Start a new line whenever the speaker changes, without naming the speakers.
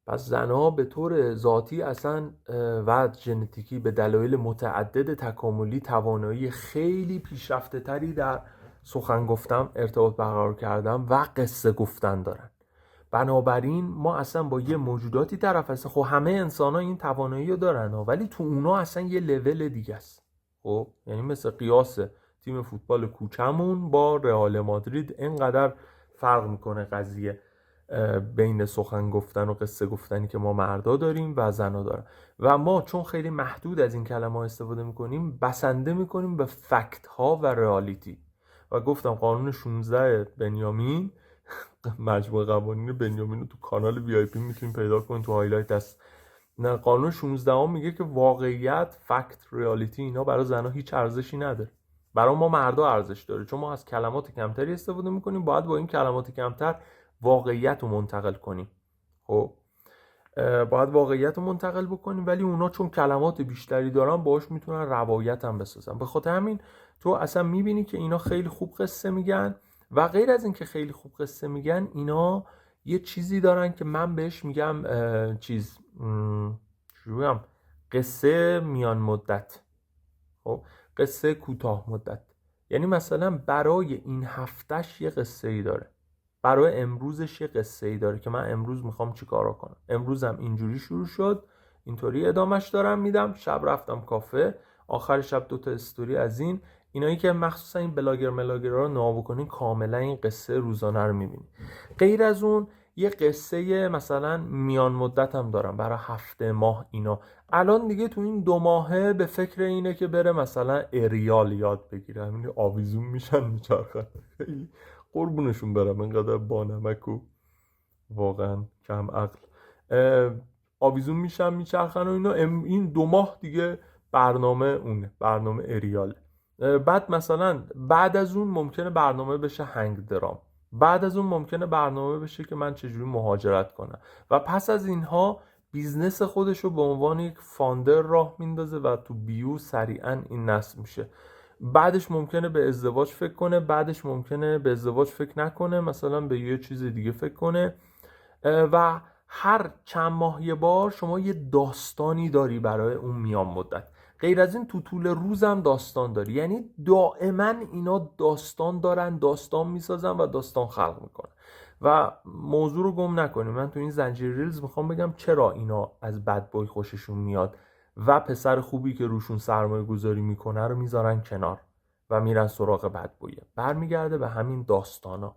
پس زنها به طور ذاتی اصلا و ژنتیکی به دلایل متعدد تکاملی توانایی خیلی پیشرفته تری در سخن گفتن، ارتباط برقرار کردن و قصه گفتن دارن. بنابراین ما اصلا با یه موجوداتی طرف هستیم. خب همه انسان ها این توانایی رو دارن ولی تو اونا اصلا یه لول دیگه است. خب یعنی مثل قیاس تیم فوتبال کوچمون با رئال مادرید اینقدر فرق میکنه قضیه بین سخن گفتن و قصه گفتنی که ما مردا داریم و زنا دارن. و ما چون خیلی محدود از این کلمه استفاده میکنیم، بسنده میکنیم به فکت ها و رئالیتی. و گفتم قانون 16 بنیامین، مجموعه قوانین بنیامین رو تو کانال وی آی پی میتونید پیدا کنید، تو هایلایت هست. نه، قانون 16 هم میگه که واقعیت، فکت، ریالیتی اینا برای زنها هیچ ارزشی نداره. برای ما مردا ارزش داره، چون ما از کلمات کمتری استفاده میکنیم، باید با این کلمات کمتر واقعیت رو منتقل کنیم. خب باید واقعیت رو منتقل بکنیم، ولی اونا چون کلمات بیشتری دارن باهاش میتونن روایت هم بسازن. به خاطر همین تو اصلا میبینی که اینا خیلی خوب قصه میگن و غیر از این که خیلی خوب قصه میگن، اینا یه چیزی دارن که من بهش میگم قصه میان مدت. خب قصه کوتاه مدت، یعنی مثلا برای این هفتهش یه قصه ای داره، برای امروزش یه قصه ای داره که من امروز میخوام چی کارا کنم. امروزم اینجوری شروع شد، اینطوری ادامش دارم میدم. شب رفتم کافه، آخر شب 2 استوری از اینایی که مخصوصا این بلاگرها رو نگاه بکنین، کاملا این قصه روزانه رو میبینی. غیر از اون یه قصه مثلا میان مدت هم دارم برای هفته، ماه. اینا الان دیگه تو این 2 ماهه به فکر اینه که بره مثلا اریال یاد بگیره، همین آویزون میشن میچرخن. خیلی قربونشون برم اینقدر بانمک و واقعا کم عقل آویزون میشن میچرخن و اینا. این 2 ماه دیگه برنامه اونه، برنامه اریال. بعد مثلا بعد از اون ممکنه برنامه بشه هنگ درام، بعد از اون ممکنه برنامه بشه که من چجوری مهاجرت کنم، و پس از اینها بیزنس خودش رو به عنوان یک فاندر راه میندازه و تو بیو سریعا این نصب میشه. بعدش ممکنه به ازدواج فکر کنه، بعدش ممکنه به ازدواج فکر نکنه، مثلا به یه چیز دیگه فکر کنه. و هر چند ماه یه بار شما یه داستانی داری برای اون میان مدت. غیر از این تو طول روزم داستان داری، یعنی دائما اینا داستان دارن، داستان میسازن و داستان خلق میکنن. و موضوع رو گم نکنیم، من تو این زنجیر ریلز میخوام بگم چرا اینا از بد بوی خوششون میاد و پسر خوبی که روشون سرمایه گذاری میکنه رو میذارن کنار و میرن سراغ بد بویه. برمیگرده به همین داستانا.